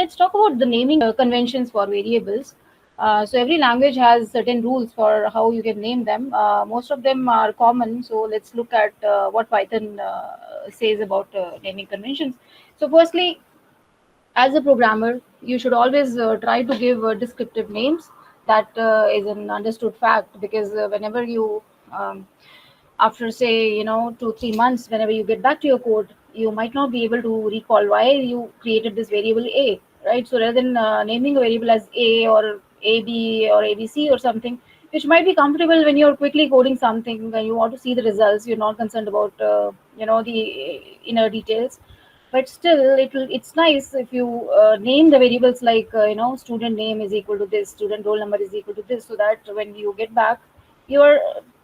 let's talk about the naming conventions for variables. So every language has certain rules for how you can name them. Most of them are common. So let's look at what Python says about naming conventions. So firstly, as a programmer, you should always try to give descriptive names. That is an understood fact, because whenever you after say 2-3 months, whenever you get back to your code, you might not be able to recall why you created this variable a, right? So rather than naming a variable as a or ab or abc or something, which might be comfortable when you're quickly coding something, when you want to see the results, you're not concerned about the inner details. But still, it's nice if you name the variables like student name is equal to this, student roll number is equal to this, so that when you get back, you're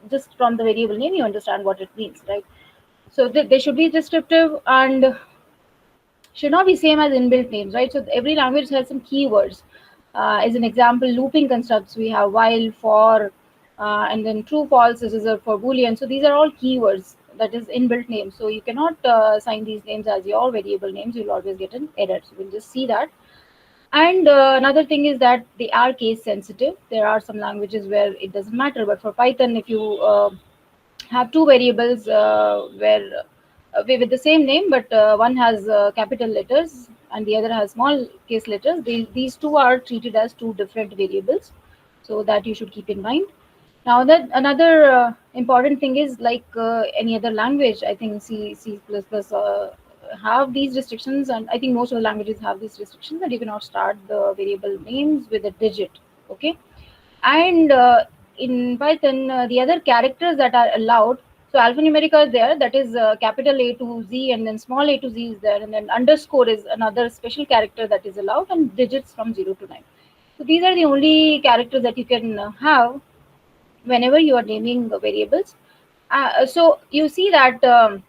just from the variable name you understand what it means, right? So they should be descriptive and should not be same as inbuilt names, right? So every language has some keywords. As an example, looping constructs, we have while, for, and then true, false is reserved for boolean. So these are all keywords, that is inbuilt names. So you cannot assign these names as your variable names. You'll always get an error. So we'll just see that. And another thing is that they are case sensitive. There are some languages where it doesn't matter, but for Python, if you have two variables where with the same name, but one has capital letters and the other has small case letters, these two are treated as two different variables. So that you should keep in mind. Now that another important thing is, like any other language, I think C++ have these restrictions, and I think most of the languages have these restrictions that you cannot start the variable names with a digit. Okay, and in Python, the other characters that are allowed, so alphanumeric are there, that is capital A to Z, and then small a to Z is there, and then underscore is another special character that is allowed, and digits from 0 to 9. So these are the only characters that you can have whenever you are naming the variables. So you see that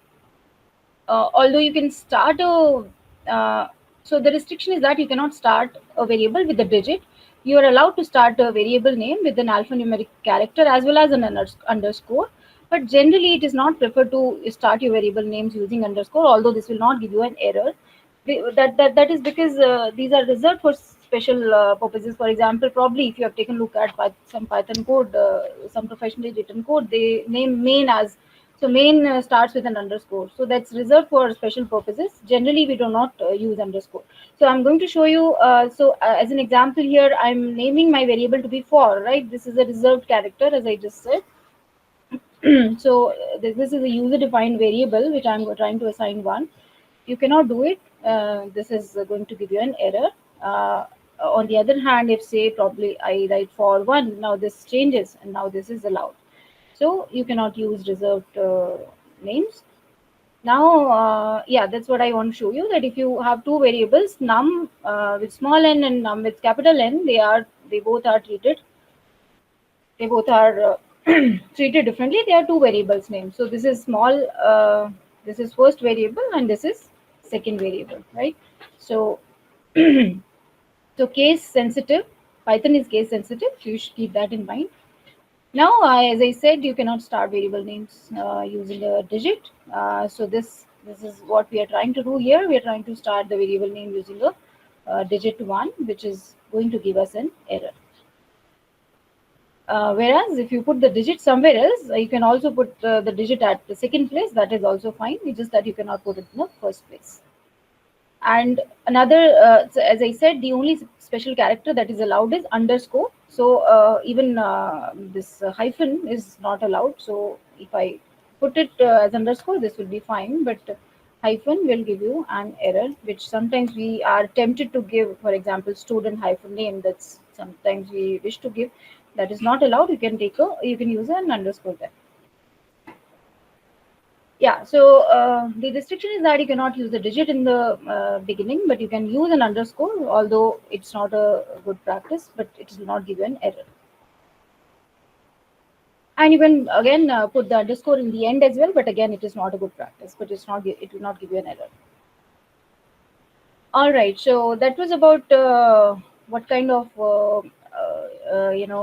although you can start a so the restriction is that you cannot start a variable with a digit. You are allowed to start a variable name with an alphanumeric character as well as an underscore, but generally it is not preferred to start your variable names using underscore, although this will not give you an error. That is because these are reserved for special purposes. For example, probably if you have taken a look at some Python code, some professionally written code, they name main as, so main starts with an underscore. So that's reserved for special purposes. Generally, we do not use underscore. So I'm going to show you. As an example here, I'm naming my variable to be for, right? This is a reserved character, as I just said. So this is a user-defined variable which I'm trying to assign one. You cannot do it. This is going to give you an error. On the other hand, if say probably I write for one, now this changes and now this is allowed. So you cannot use reserved names. Now, yeah, that's what I want to show you, that if you have two variables, num with small n and num with capital N, they both are treated. They both are treated differently. They are two variables named. So this is small. This is first variable and this is second variable, right? So so case sensitive. Python is case sensitive. So you should keep that in mind. Now, as I said, you cannot start variable names using a digit. So this is what we are trying to do here. We are trying to start the variable name using a digit 1, which is going to give us an error. Whereas if you put the digit somewhere else, you can also put the digit at the second place. That is also fine. It's just that you cannot put it in the first place. And another, so as I said, the only special character that is allowed is underscore. So even this hyphen is not allowed. So if I put it as underscore, this will be fine. But hyphen will give you an error, which sometimes we are tempted to give. For example, student hyphen name. That's sometimes we wish to give. That is not allowed. You can use an underscore there. Yeah, so the restriction is that you cannot use a digit in the beginning, but you can use an underscore, although it's not a good practice, but it will not give you an error. And you can again put the underscore in the end as well, but again it is not a good practice, but it will not give you an error. All right, so that was about what kind of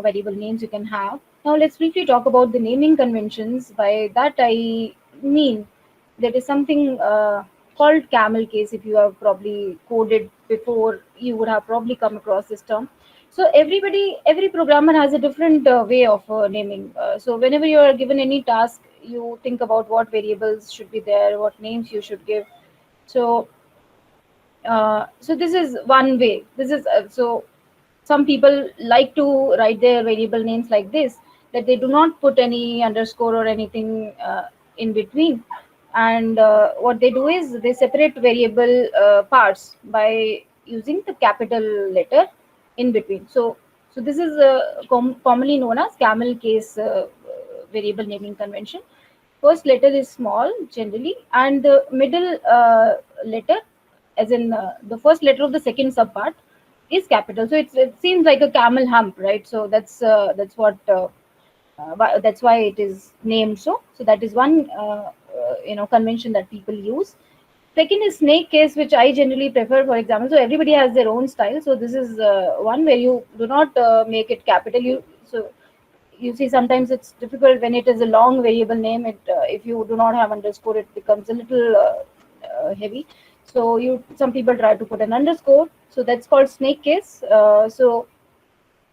variable names you can have. Now let's briefly talk about the naming conventions. By that I mean there is something called camel case. If you have probably coded before, you would have probably come across this term. So every programmer has a different way of naming. So whenever you are given any task, you think about what variables should be there, what names you should give. So so this is one way. This is so some people like to write their variable names like this, that they do not put any underscore or anything in between. And what they do is they separate variable parts by using the capital letter in between. So this is commonly known as camel case variable naming convention. First letter is small generally, and the middle letter, as in the first letter of the second subpart, is capital. So it seems like a camel hump, right? So that's what that's why it is named so. So that is one convention that people use. Second is snake case, which I generally prefer. For example, so everybody has their own style. So this is one where you do not make it capital. You see sometimes it's difficult when it is a long variable name. It if you do not have underscore, it becomes a little heavy. So you some people try to put an underscore. So that's called snake case. So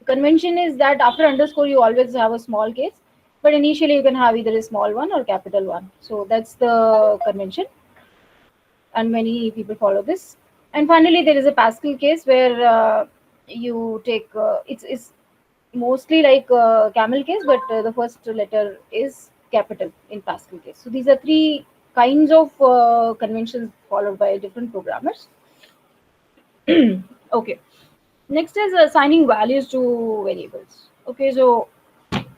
convention is that after underscore you always have a small case, but initially you can have either a small one or capital one. So that's the convention, and many people follow this. And finally, there is a Pascal case where you take it's mostly like camel case, but the first letter is capital in Pascal case. So these are three kinds of conventions followed by different programmers. Okay. Next is assigning values to variables. Okay, so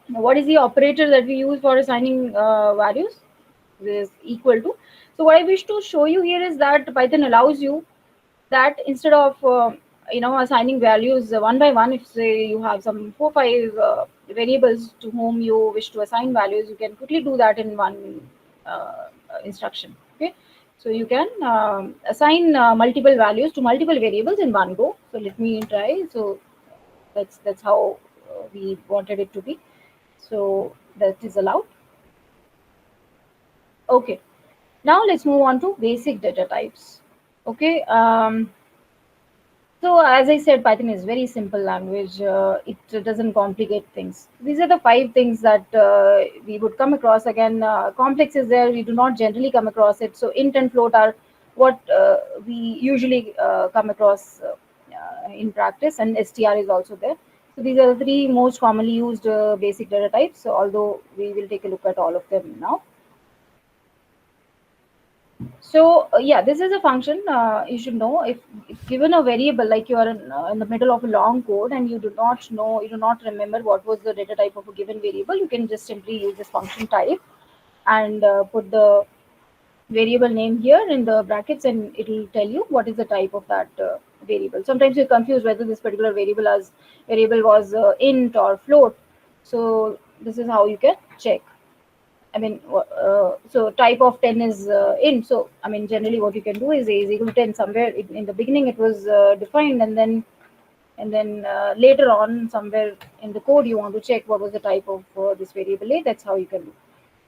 what is the operator that we use for assigning values? Is equal to. So what I wish to show you here is that Python allows you that instead of assigning values one by one, if say you have some 4 5 variables to whom you wish to assign values, you can quickly do that in one instruction. Okay, so you can assign multiple values to multiple variables in one go. So let me try. So that's how we wanted it to be. So that is allowed. Okay, now let's move on to basic data types. Okay, so as I said, Python is very simple language. It doesn't complicate things. These are the 5 things that we would come across. Again, complex is there. We do not generally come across it. So int and float are what we usually come across in practice, and str is also there. So these are the 3 most commonly used basic data types. So although we will take a look at all of them now. So yeah, this is a function you should know. If given a variable, like you are in the middle of a long code and you do not know, you do not remember what was the data type of a given variable, you can just simply use this function type and put the variable name here in the brackets, and it will tell you what is the type of that variable. Sometimes you're confused whether this particular variable was int or float. So this is how you can check. I mean, so type of 10 is int. So, I mean, generally what you can do is a is equal to 10. Somewhere in the beginning it was defined, and then later on somewhere in the code you want to check what was the type of this variable A. That's how you can do.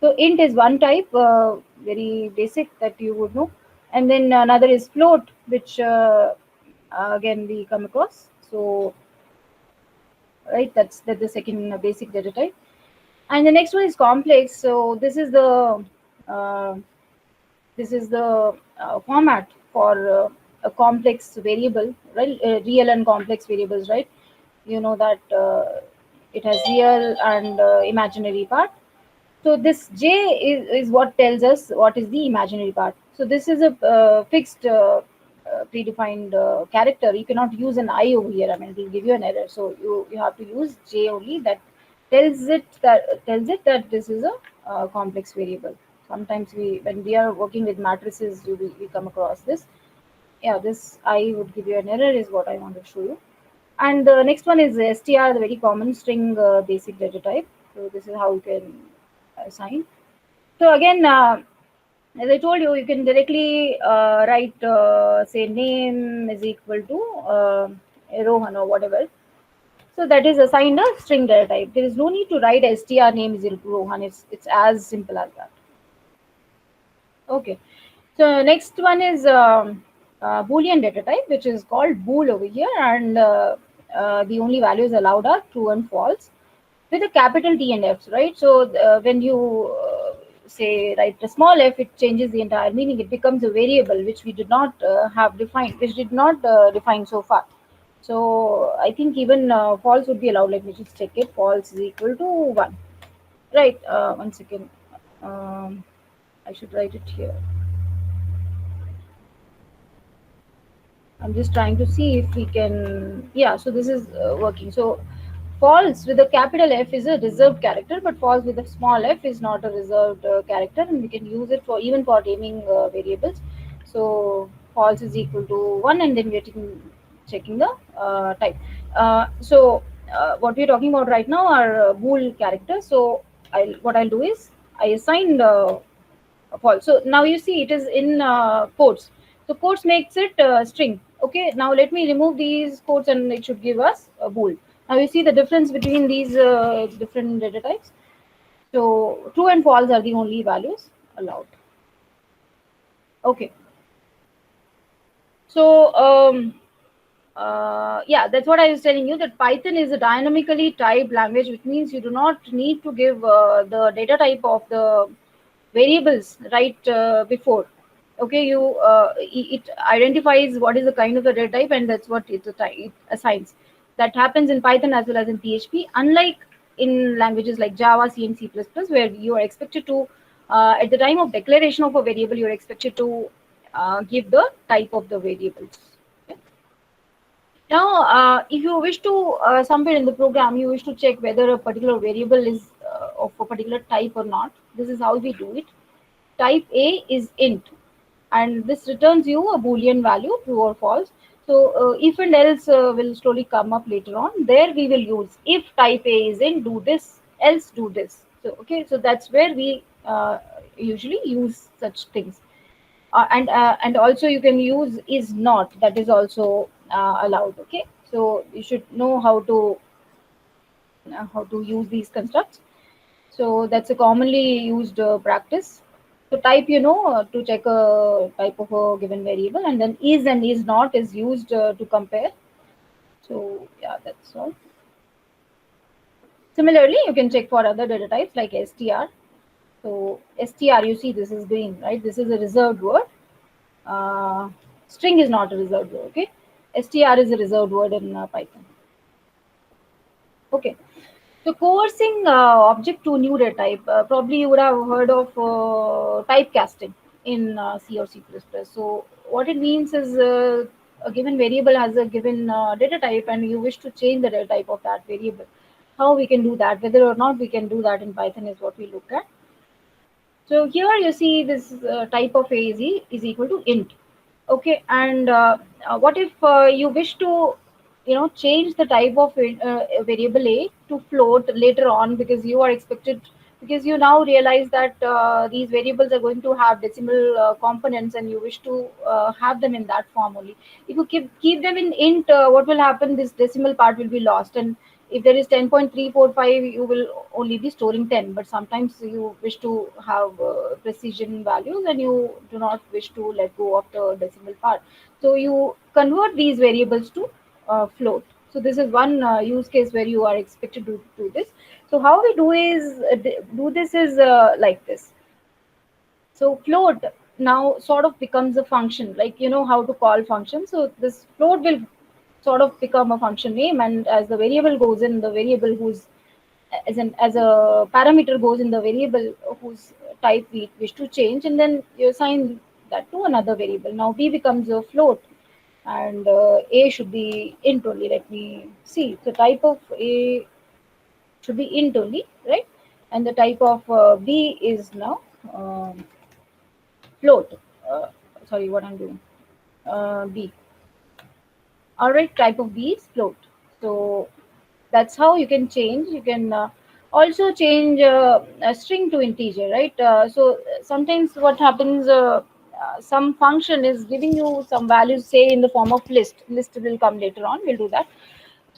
So int is one type, very basic that you would know. And then another is float, which again we come across. So, right, that's the second basic data type. And the next one is complex. So uh, this is the format for a complex variable, right? Real and complex variables, right? You know that it has real and imaginary part. So this j is what tells us what is the imaginary part. So this is a fixed predefined character. You cannot use an I over here. I mean, it will give you an error. So you have to use j only. That tells it that this is a complex variable. Sometimes when we are working with matrices, we come across this. Yeah, this I would give you an error is what I want to show you. And the next one is str, the very common string basic data type. So this is how you can assign. So again, as I told you, you can directly write, say, name is equal to Rohan or whatever. So that is assigned a string data type. There is no need to write str name is equal to Rohan. It's as simple as that. Okay. So next one is Boolean data type, which is called bool over here, and the only values allowed are true and false with a capital T and Fs, right? So when you say write a small f, it changes the entire meaning. It becomes a variable which we did not have defined, which did not define so far. So I think even false would be allowed. Let me just check it. False is equal to 1, right? 1 second. Um, I should write it here. I'm just trying to see if we can. Yeah, so this is working. So false with a capital F is a reserved character, but false with a small f is not a reserved character, and we can use it for even for naming variables. So false is equal to 1, and then we're checking the type. What we're talking about right now are bool characters. So what I'll do is I assign false. So now you see it is in quotes. So quotes makes it string. Okay. Now let me remove these quotes and it should give us a bool. Now you see the difference between these different data types. So true and false are the only values allowed. Okay. So yeah, that's what I was telling you, that Python is a dynamically typed language, which means you do not need to give the data type of the variables right before. Okay, it identifies what is the kind of the data type, and that's what it assigns. That happens in Python as well as in PHP, unlike in languages like Java, C, and C++, where you are expected to at the time of declaration of a variable, you're expected to give the type of the variables. Okay? Now, if you wish to somewhere in the program, you wish to check whether a particular variable is of a particular type or not. This is how we do it. Type A is int, and this returns you a Boolean value, true or false. So if and else will slowly come up later on. There we will use if type A is int, do this, else do this. So okay, so that's where we usually use such things. And also you can use is not, that is also allowed. Okay, so you should know how to use these constructs. So that's a commonly used practice. So type, to check a type of a given variable, and then is and is not is used to compare. So yeah, that's all. Similarly, you can check for other data types like str. So str, you see this is green, right? This is a reserved word. Uh, String is not a reserved word. Okay, str is a reserved word in Python. Okay. So coercing object to new data type. Probably you would have heard of typecasting in C or C++. So what it means is a given variable has a given data type, and you wish to change the data type of that variable. How we can do that, whether or not we can do that in Python, is what we look at. So here you see this type of a is equal to int. Okay, and what if you wish to, change the type of variable a to float later on, because you are expected, because you now realize that these variables are going to have decimal components, and you wish to have them in that form only. If you keep them in int, what will happen? This decimal part will be lost, and if there is 10.345, you will only be storing 10, but sometimes you wish to have precision values, and you do not wish to let go of the decimal part, so you convert these variables to float. So this is one use case where you are expected to do this. So how we do is do this is like this. So float now sort of becomes a function, like you know how to call function. So this float will sort of become a function name, and as the variable goes in, the variable whose as a parameter goes in the variable whose type we wish to change, and then you assign that to another variable. Now b becomes a float, and a should be int only. Let me see. The type of a should be int only, right? And the type of b is now float. Uh, Sorry, what I'm doing. B. All right, type of b is float. So that's how you can change. You can also change a string to integer, right? So sometimes what happens, some function is giving you some values, say in the form of list. List will come later on. We'll do that.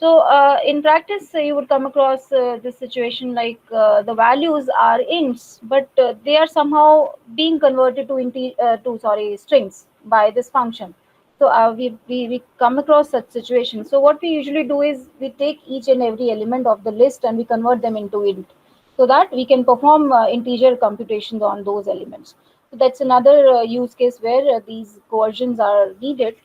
So in practice, you would come across this situation like the values are ints, but they are somehow being converted to strings by this function. So we come across such situations. So what we usually do is we take each and every element of the list and we convert them into int, so that we can perform integer computations on those elements. So that's another use case where these conversions are needed.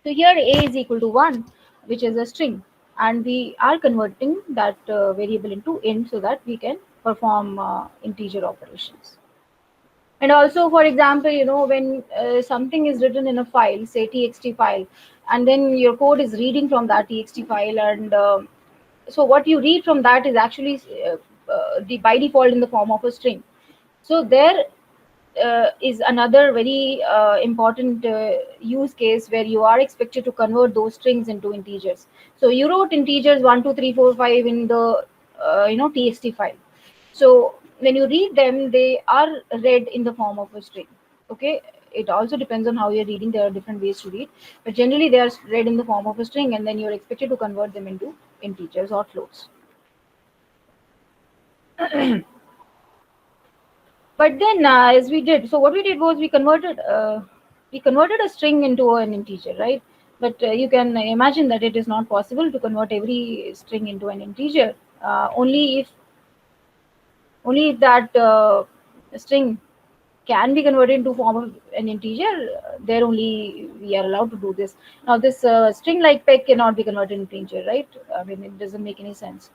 So here a is equal to 1, which is a string, and we are converting that variable into int so that we can perform integer operations. And also, for example, when something is written in a file, say txt file, and then your code is reading from that txt file, and so what you read from that is actually by default in the form of a string. So there is another very important use case where you are expected to convert those strings into integers. So you wrote integers 1, 2, 3, 4, 5 in the txt file. So when you read them, they are read in the form of a string. Okay, it also depends on how you're reading. There are different ways to read, but generally they are read in the form of a string, and then you're expected to convert them into integers or floats. But then as we did, so what we did was we converted a string into an integer, right? But you can imagine that it is not possible to convert every string into an integer. Only if that string can be converted into form of an integer, there only we are allowed to do this. Now this string like peg cannot be converted into integer, right? I mean, it doesn't make any sense.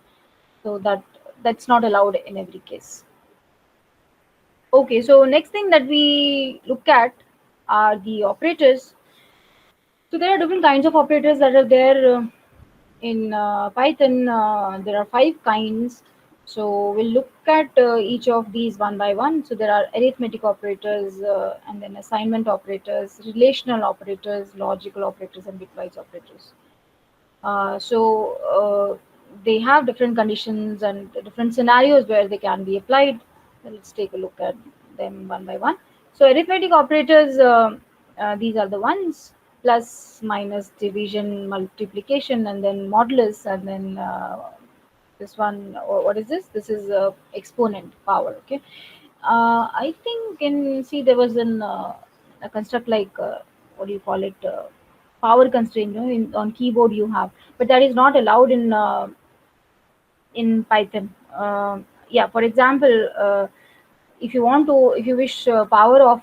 So that's not allowed in every case. Okay, so next thing that we look at are the operators. So there are different kinds of operators that are there in Python. There are 5 kinds. So we'll look at each of these one by one. So there are arithmetic operators, and then assignment operators, relational operators, logical operators, and bitwise operators. So they have different conditions and different scenarios where they can be applied. So let's take a look at them one by one. So arithmetic operators, these are the ones: plus, minus, division, multiplication, and then modulus, and then this one. What is this? This is exponent, power. Okay. I think in C there was a construct like what do you call it? Power constraint. On keyboard you have, but that is not allowed in Python. Yeah, for example, if you wish power of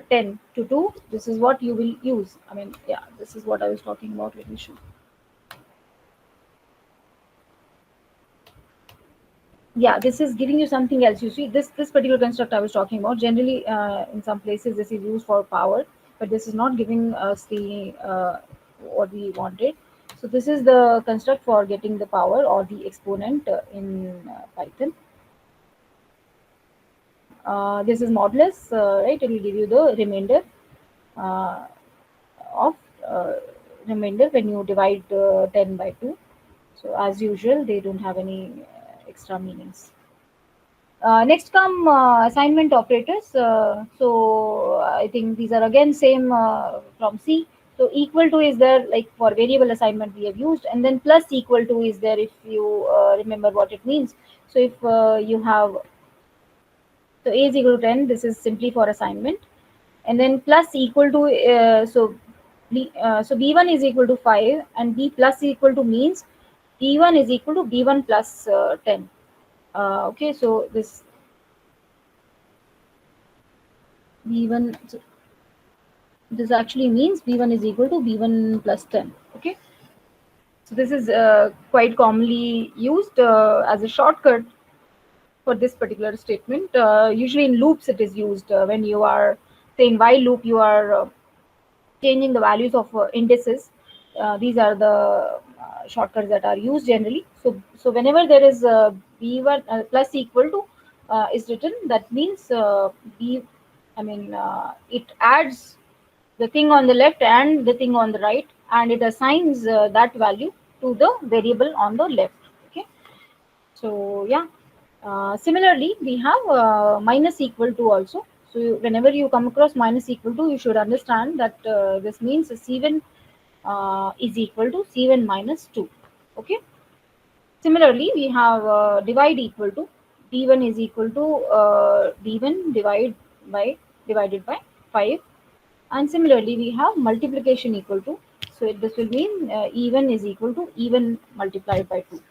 10 to 2, this is what you will use. I mean, yeah, this is what I was talking about. Let me show. Yeah, this is giving you something else. You see, this particular construct I was talking about, generally in some places this is used for power, but this is not giving us the what we wanted. So this is the construct for getting the power or the exponent in Python. This is modulus, right? It will give you the remainder uh, of uh, remainder when you divide 10 by 2. So as usual, they don't have any extra meanings. Next come assignment operators. So I think these are again same from C. So equal to is there, like for variable assignment we have used, and then plus equal to is there if you remember what it means. So if you have, so A is equal to 10, this is simply for assignment, and then plus equal to so B1 is equal to 5, and B plus equal to means B1 is equal to B1 plus 10. Okay, so B1, so this actually means B1 is equal to B1 plus 10. Okay, so this is quite commonly used as a shortcut for this particular statement. Usually in loops it is used when you are, say in while loop, you are changing the values of indices. These are the shortcuts that are used generally. So whenever there is b1 plus equal to is written, that means b, I mean, it adds the thing on the left and the thing on the right, and it assigns that value to the variable on the left. Okay, so yeah. Similarly, we have minus equal to also. So whenever you come across minus equal to, you should understand that this means is equal to C1 minus 2. Okay. Similarly, we have divide equal to D1 is equal to D1 divided by 5. And similarly, we have multiplication equal to, so this will mean E1 is equal to E1 multiplied by 2.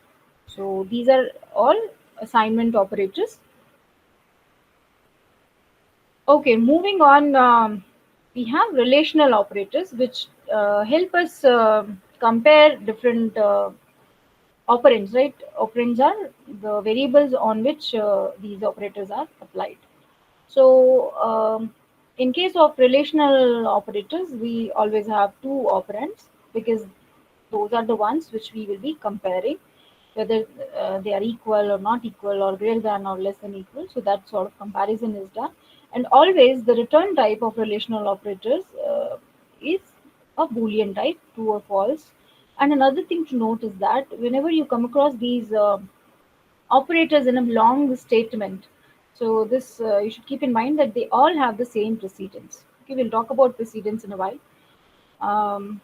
So these are all assignment operators. Okay, moving on, we have relational operators which help us compare different operands, right? Operands are the variables on which these operators are applied. So, in case of relational operators, we always have two operands because those are the ones which we will be comparing, whether they are equal or not equal or greater than or less than equal. So that sort of comparison is done. And always the return type of relational operators is a Boolean type, true or false. And another thing to note is that whenever you come across these operators in a long statement, so this you should keep in mind that they all have the same precedence. Okay, we'll talk about precedence in a while. um,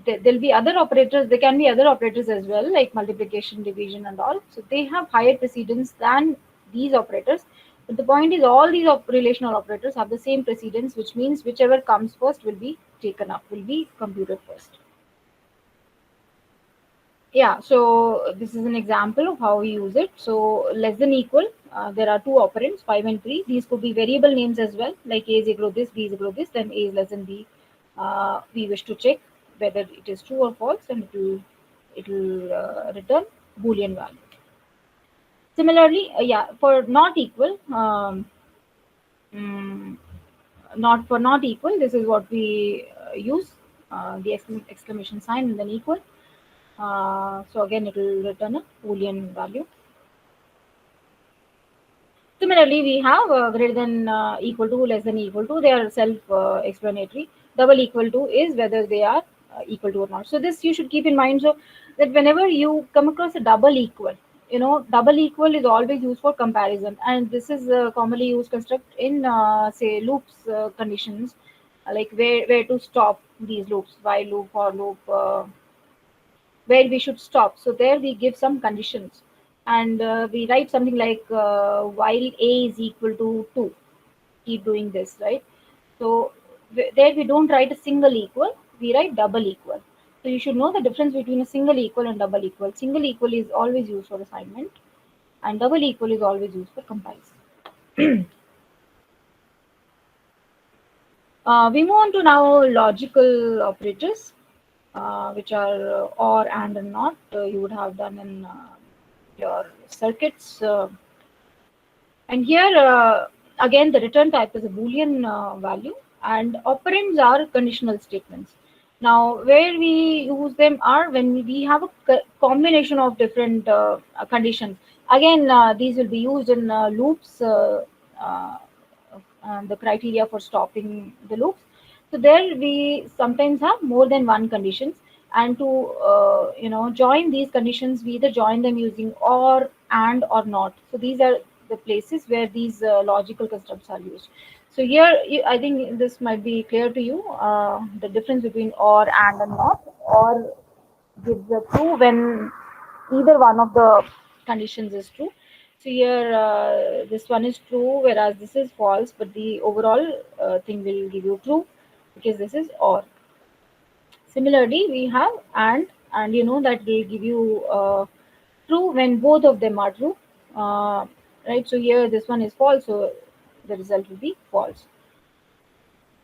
there'll be other operators, there can be other operators as well, like multiplication, division and all, so they have higher precedence than these operators. But the point is all these relational operators have the same precedence, which means whichever comes first will be taken up, will be computed first. Yeah, so this is an example of how we use it. So less than equal, there are two operands, 5 and 3. These could be variable names as well, like A is equal to this, B is equal to this, then A is less than B. We wish to check whether it is true or false, and it will return Boolean value. Similarly, yeah, for not equal, mm, not for not equal, this is what we use, the exclamation sign and then equal. So again, it will return a Boolean value. Similarly, we have greater than equal to, less than equal to. They are self-explanatory. Double equal to is whether they are equal to or not. So this you should keep in mind. So that whenever you come across a double equal, double equal is always used for comparison, and this is commonly used construct in say loops conditions, like where to stop these loops, while loop, for loop. Where we should stop. So there we give some conditions, and we write something like while a is equal to 2, keep doing this, right? So there we don't write a single equal, we write double equal. So you should know the difference between a single equal and double equal. Single equal is always used for assignment, and double equal is always used for comparison. We move on to now logical operators, which are or, and not. You would have done in your circuits. And here again, the return type is a Boolean value, and operands are conditional statements. Now, where we use them are when we have a combination of different conditions. Again, these will be used in loops, uh, the criteria for stopping the loops. So there we sometimes have more than one conditions, and to join these conditions, we either join them using or, and, or not. So these are the places where these logical constructs are used. So here, I think this might be clear to you, the difference between or, and not. Or gives a true when either one of the conditions is true. So here, this one is true, whereas this is false, but the overall thing will give you true because this is or. Similarly, we have and you know that will give you true when both of them are true, right? So here, this one is false, so the result will be false.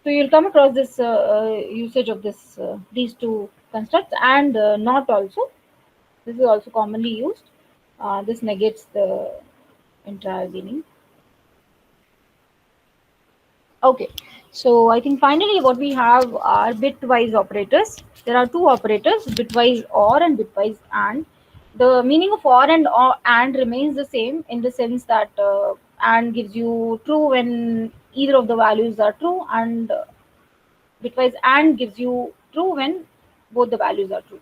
So you'll come across this usage of these two constructs, and not also. This is also commonly used. This negates the entire meaning. Okay, so I think finally what we have are bitwise operators. There are two operators, bitwise or and bitwise and. The meaning of or and remains the same in the sense that and gives you true when either of the values are true, and bitwise and gives you true when both the values are true.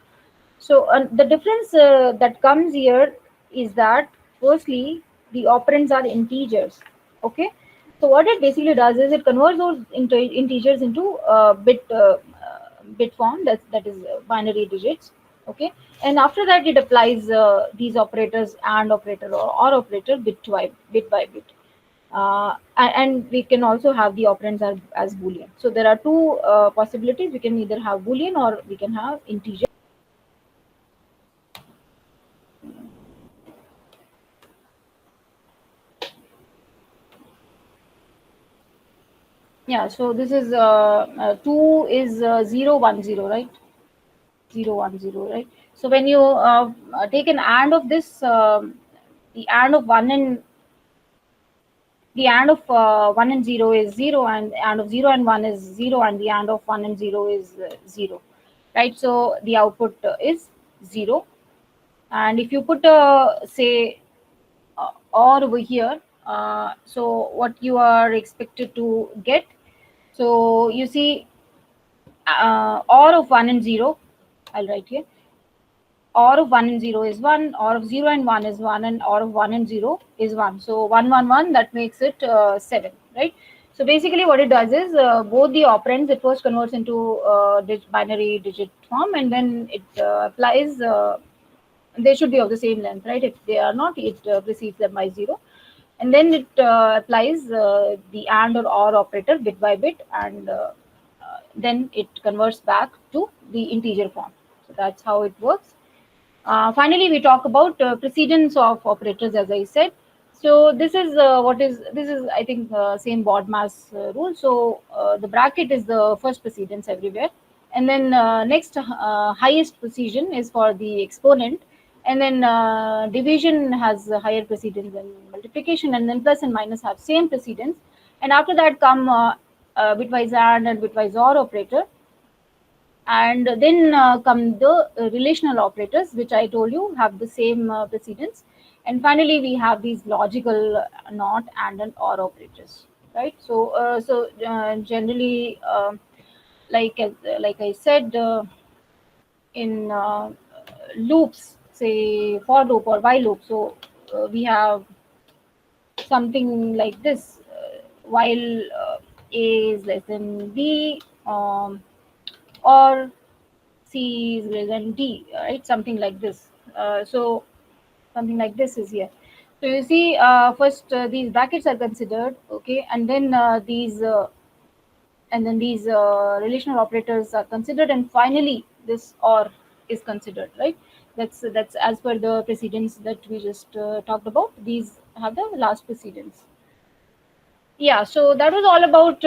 So the difference that comes here is that firstly the operands are integers. Okay, so what it basically does is it converts those into integers into bit form, that is binary digits. Okay, and after that it applies these operators, and operator or operator, bit by bit. And we can also have the operands as boolean. So there are two possibilities. We can either have boolean or we can have integer. Yeah, so this is 2 is 0 1 0, right? 0 1 0, right? So when you take an AND of this, the AND of 1 and the AND of 1 and 0 is 0, and the AND of 0 and 1 is 0, and the AND of 1 and 0 is 0, right? So the output is 0. And if you put say or over here, so what you are expected to get, so you see or of 1 and 0, I'll write here, or of 1 and 0 is 1, or of 0 and 1 is 1, and or of 1 and 0 is 1. So 1 1 1, that makes it 7, right? So basically what it does is both the operands, it first converts into binary digit form, and then it applies, they should be of the same length, right? If they are not, it precedes them by 0. And then it applies the AND or OR operator bit by bit, and then it converts back to the integer form. So that's how it works. Finally, we talk about precedence of operators, as I said. So this is I think same BODMAS rule. So the bracket is the first precedence everywhere, and then next highest precision is for the exponent, and then division has a higher precedence than multiplication, and then plus and minus have same precedence, and after that come bitwise AND and bitwise OR operator, and then come the relational operators, which I told you have the same precedence. And finally we have these logical not and an or operators, right? So generally, like I said, in loops, say for loop or while loop, so we have something like this, while a is less than b, or C is greater than D, right? Something like this. So something like this is here. So you see, first these brackets are considered, okay, and then these relational operators are considered, and finally this OR is considered, right? That's as per the precedence that we just talked about. These have the last precedence. Yeah, so that was all about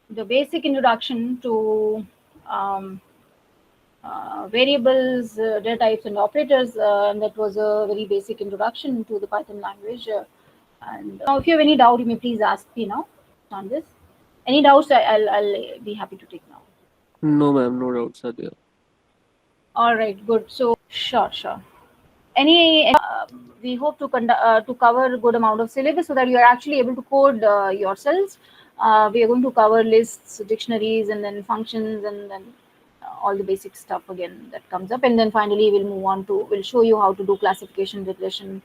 the basic introduction to um, variables, data types, and operators. And that was a very basic introduction to the Python language. And now, if you have any doubt, you may please ask me now on this. Any doubts, I'll be happy to take now. No, ma'am, no doubts are there. All right, good. So, sure. Any we hope to cover a good amount of syllabus so that you are actually able to code yourselves. We are going to cover lists, dictionaries, and then functions, and then all the basic stuff again that comes up, and then finally we'll show you how to do classification, regression,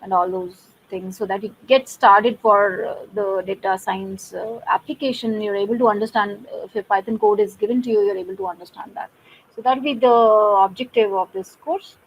and all those things, so that you get started for the data science application. You're able to understand, if a Python code is given to you, you're able to understand that. So that'll be the objective of this course.